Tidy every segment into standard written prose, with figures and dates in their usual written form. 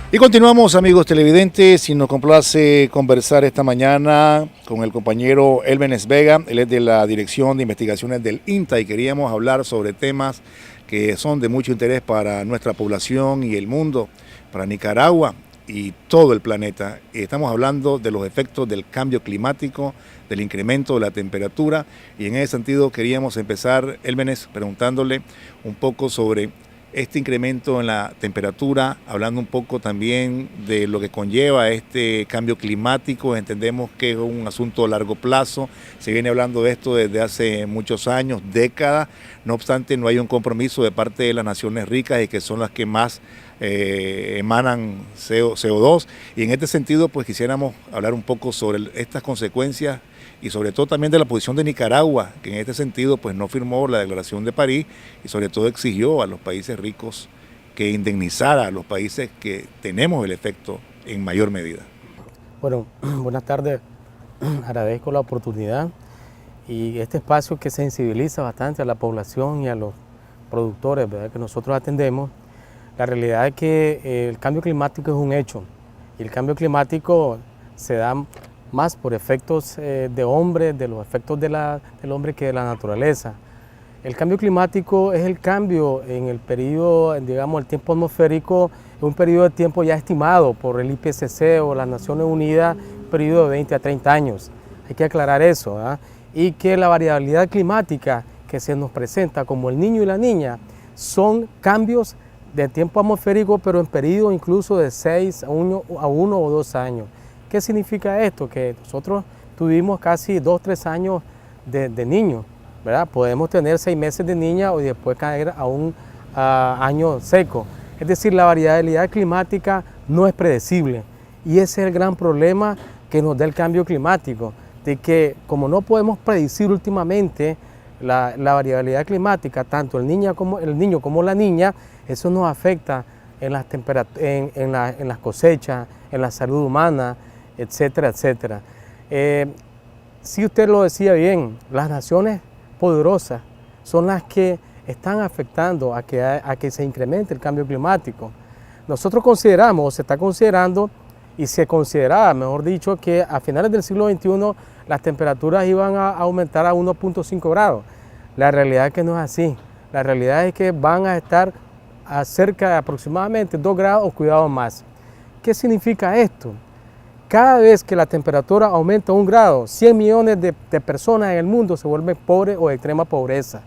Y continuamos, amigos televidentes, y nos complace conversar esta mañana con el compañero Elvenes Vega. Él es de la Dirección de Investigaciones del INTA y queríamos hablar sobre temas que son de mucho interés para nuestra población y el mundo, para Nicaragua y todo el planeta. Y estamos hablando de los efectos del cambio climático, del incremento de la temperatura, y en ese sentido queríamos empezar, Elvenes, preguntándole un poco sobre este incremento en la temperatura, hablando un poco también de lo que conlleva este cambio climático. Entendemos que es un asunto a largo plazo, se viene hablando de esto desde hace muchos años, décadas, no obstante no hay un compromiso de parte de las naciones ricas y que son las que más emanan CO2, y en este sentido pues quisiéramos hablar un poco sobre estas consecuencias y sobre todo también de la posición de Nicaragua, que en este sentido pues no firmó la Declaración de París y sobre todo exigió a los países ricos que indemnizara a los países que tenemos el efecto en mayor medida. Bueno, buenas tardes, agradezco la oportunidad y este espacio que sensibiliza bastante a la población y a los productores, ¿verdad?, que nosotros atendemos. La realidad es que el cambio climático es un hecho y el cambio climático se da más por efectos de hombre, de los efectos del hombre que de la naturaleza. El cambio climático es el cambio en el periodo, digamos, el tiempo atmosférico, es un periodo de tiempo ya estimado por el IPCC o las Naciones Unidas, un periodo de 20 a 30 años. Hay que aclarar eso, ¿verdad? Y que la variabilidad climática que se nos presenta como el niño y la niña son cambios de tiempo atmosférico, pero en periodo incluso de 6 a 1 o 2 años. ¿Qué significa esto? Que nosotros tuvimos casi 2 o 3 años de niños, ¿verdad? Podemos tener 6 meses de niña y después caer a un año seco. Es decir, la variabilidad climática no es predecible y ese es el gran problema que nos da el cambio climático, de que como no podemos predecir últimamente la variabilidad climática, tanto el niño como la niña, eso nos afecta en las cosechas, en la salud humana, etcétera, etcétera. Si usted lo decía bien, las naciones poderosas son las que están afectando a que se incremente el cambio climático. Nosotros consideramos, o se está considerando, y se consideraba, mejor dicho, que a finales del siglo XXI las temperaturas iban a aumentar a 1.5 grados. La realidad es que no es así. La realidad es que van a estar a cerca de aproximadamente 2 grados o cuidado más. ¿Qué significa esto? Cada vez que la temperatura aumenta 1 grado, 100 millones de personas en el mundo se vuelven pobres o de extrema pobreza,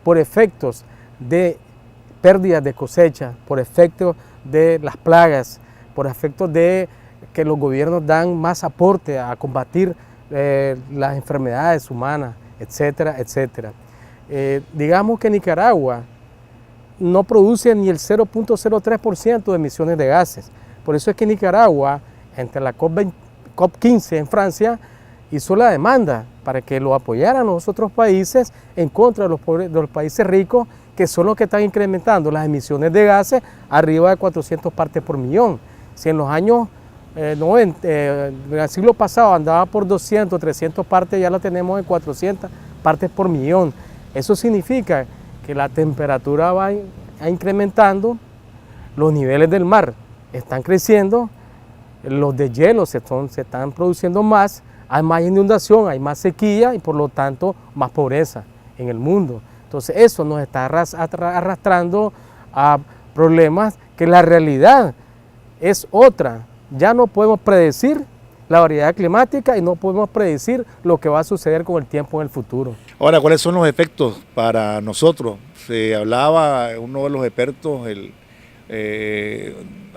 por efectos de pérdidas de cosecha, por efectos de las plagas, por efectos de que los gobiernos dan más aporte a combatir las enfermedades humanas, etcétera, etcétera. Digamos que Nicaragua no produce ni el 0.03% de emisiones de gases. Por eso es que Nicaragua, entre la COP15 en Francia, hizo la demanda para que lo apoyaran los otros países en contra de los países ricos, que son los que están incrementando las emisiones de gases arriba de 400 partes por millón. Si en los años 90, en el siglo pasado andaba por 200, 300 partes, ya lo tenemos en 400 partes por millón. Eso significa que la temperatura va incrementando, los niveles del mar están creciendo, los deshielos se están produciendo más, hay más inundación, hay más sequía y por lo tanto más pobreza en el mundo. Entonces eso nos está arrastrando a problemas que la realidad es otra. Ya no podemos predecir la variedad climática y no podemos predecir lo que va a suceder con el tiempo en el futuro. Ahora, ¿cuáles son los efectos para nosotros? Se hablaba, uno de los expertos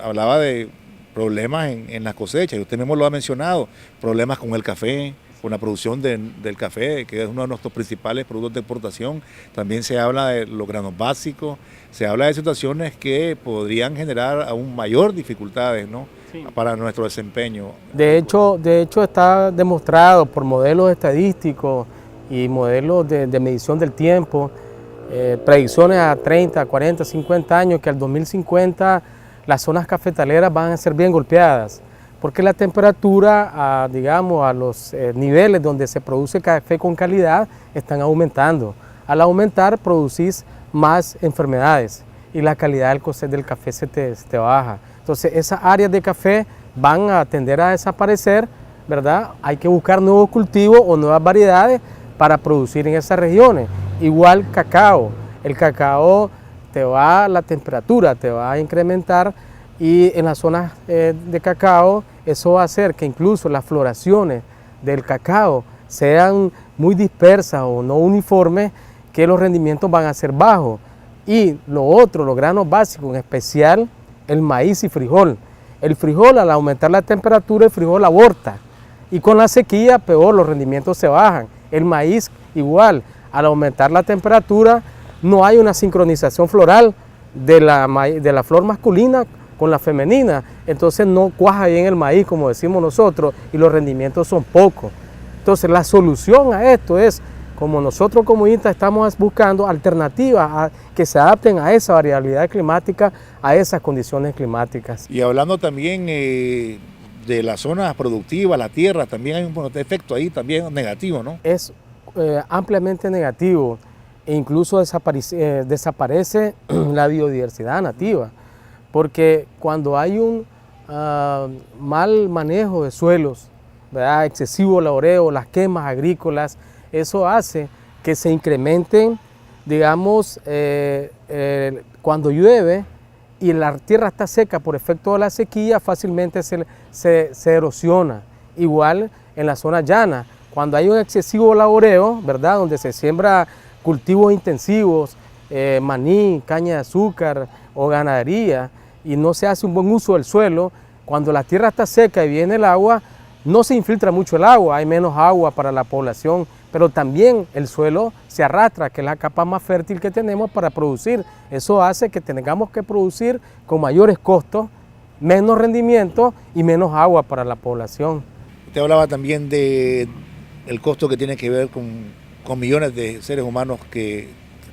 hablaba de problemas en las cosechas, y usted mismo lo ha mencionado, problemas con el café, con la producción del café, que es uno de nuestros principales productos de exportación. También se habla de los granos básicos, se habla de situaciones que podrían generar aún mayor dificultades, ¿no?, sí, para nuestro desempeño. De hecho está demostrado por modelos estadísticos y modelos de medición del tiempo, predicciones a 30, 40, 50 años, que al 2050 las zonas cafetaleras van a ser bien golpeadas, porque la temperatura, digamos, a los niveles donde se produce café con calidad están aumentando. Al aumentar producís más enfermedades y la calidad del café se te baja. Entonces esas áreas de café van a tender a desaparecer, ¿verdad? Hay que buscar nuevos cultivos o nuevas variedades para producir en esas regiones. Igual cacao, el cacao la temperatura te va a incrementar y en las zonas de cacao eso va a hacer que incluso las floraciones del cacao sean muy dispersas o no uniformes, que los rendimientos van a ser bajos. Y lo otro, los granos básicos, en especial el maíz y frijol. El frijol, al aumentar la temperatura, el frijol aborta. Y con la sequía, peor, los rendimientos se bajan. El maíz, igual, al aumentar la temperatura, no hay una sincronización floral de la flor masculina con la femenina. Entonces no cuaja bien el maíz, como decimos nosotros, y los rendimientos son pocos. Entonces la solución a esto es, como nosotros como INTA estamos buscando alternativas que se adapten a esa variabilidad climática, a esas condiciones climáticas. Y hablando también de las zonas productivas, la tierra, también hay un efecto ahí también negativo, ¿no? Es ampliamente negativo e incluso desaparece la biodiversidad nativa, porque cuando hay un mal manejo de suelos, ¿verdad? Excesivo laboreo, las quemas agrícolas, eso hace que se incrementen, digamos, cuando llueve y la tierra está seca por efecto de la sequía, fácilmente se erosiona. Igual en la zona llana, cuando hay un excesivo laboreo, ¿verdad? Donde se siembra cultivos intensivos, maní, caña de azúcar o ganadería, y no se hace un buen uso del suelo, cuando la tierra está seca y viene el agua, no se infiltra mucho el agua, hay menos agua para la población, pero también el suelo se arrastra, que es la capa más fértil que tenemos para producir. Eso hace que tengamos que producir con mayores costos, menos rendimiento y menos agua para la población. Usted hablaba también del costo que tiene que ver con millones de seres humanos que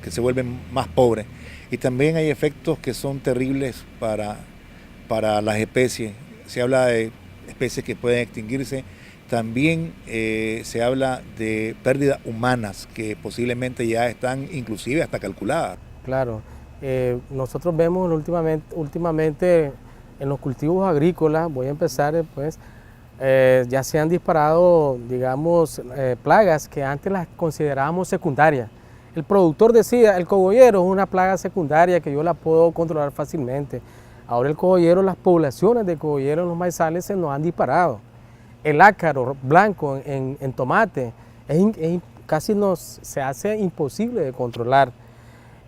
se vuelven más pobres. Y también hay efectos que son terribles para las especies. Se habla de especies que pueden extinguirse. También se habla de pérdidas humanas que posiblemente ya están inclusive hasta calculadas. Claro, nosotros vemos últimamente en los cultivos agrícolas, voy a empezar pues, ya se han disparado, digamos, plagas que antes las considerábamos secundarias. El productor decía, el cogollero es una plaga secundaria que yo la puedo controlar fácilmente. Ahora el cogollero, las poblaciones de cogollero en los maizales se nos han disparado. El ácaro blanco en tomate casi se hace imposible de controlar.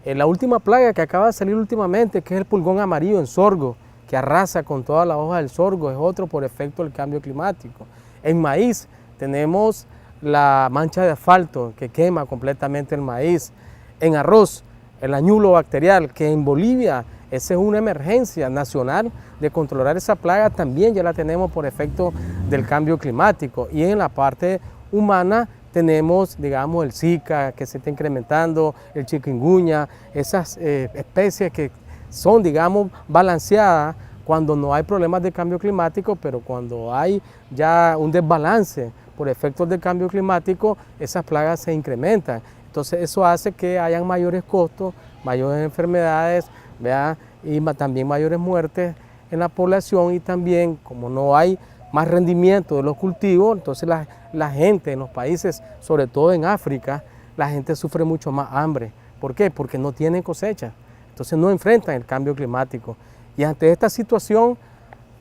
La última plaga que acaba de salir últimamente, que es el pulgón amarillo en sorgo, que arrasa con toda la hoja del sorgo, es otro por efecto del cambio climático. En maíz tenemos la mancha de asfalto que quema completamente el maíz. En arroz, el añulo bacterial, que en Bolivia esa es una emergencia nacional de controlar esa plaga, también ya la tenemos por efecto del cambio climático. Y en la parte humana tenemos, digamos, el Zika que se está incrementando, el chikungunya, esas especies que son, digamos, balanceadas cuando no hay problemas de cambio climático, pero cuando hay ya un desbalance por efectos del cambio climático, esas plagas se incrementan. Entonces eso hace que hayan mayores costos, mayores enfermedades, ¿verdad? Y también mayores muertes en la población, y también como no hay más rendimiento de los cultivos, entonces la gente en los países, sobre todo en África, la gente sufre mucho más hambre. ¿Por qué? Porque no tienen cosecha, entonces no enfrentan el cambio climático. Y ante esta situación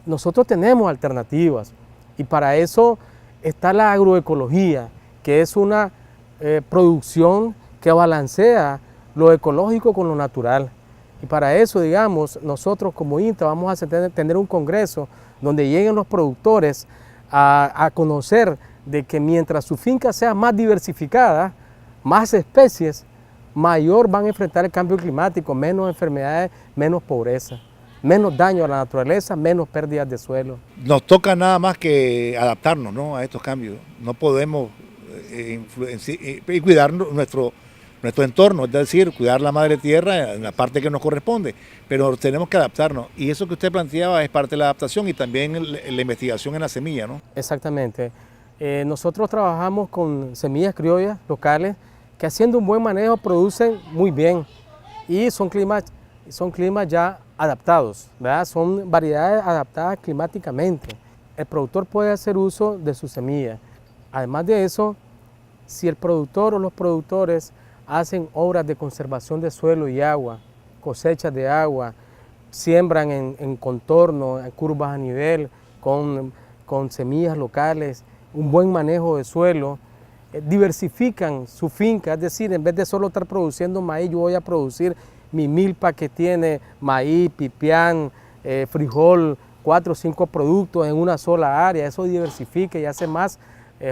nosotros tenemos alternativas, y para eso está la agroecología, que es una producción que balancea lo ecológico con lo natural. Y para eso, digamos, nosotros como INTA vamos a tener un congreso donde lleguen los productores a conocer de que mientras su finca sea más diversificada, más especies, mayor van a enfrentar el cambio climático, menos enfermedades, menos pobreza, menos daño a la naturaleza, menos pérdidas de suelo. Nos toca nada más que adaptarnos, ¿no?, a estos cambios. No podemos cuidar nuestro entorno, es decir, cuidar la madre tierra en la parte que nos corresponde, pero tenemos que adaptarnos, y eso que usted planteaba es parte de la adaptación y también la investigación en la semilla, ¿no? Exactamente. Nosotros trabajamos con semillas criollas locales que, haciendo un buen manejo, producen muy bien, y son climas ya adaptados, ¿verdad? Son variedades adaptadas climáticamente. El productor puede hacer uso de su semilla. Además de eso, si el productor o los productores hacen obras de conservación de suelo y agua, cosechas de agua, siembran en contorno, en curvas a nivel, con semillas locales, un buen manejo de suelo, diversifican su finca, es decir, en vez de solo estar produciendo maíz, yo voy a producir mi milpa que tiene maíz, pipián, frijol, 4 o 5 productos en una sola área. Eso diversifica y hace más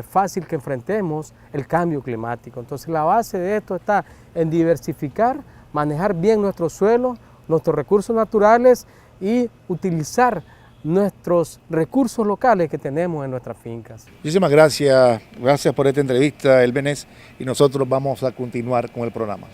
fácil que enfrentemos el cambio climático. Entonces la base de esto está en diversificar, manejar bien nuestro suelo, nuestros recursos naturales y utilizar nuestros recursos locales que tenemos en nuestras fincas. Muchísimas gracias por esta entrevista, Elbenes, y nosotros vamos a continuar con el programa.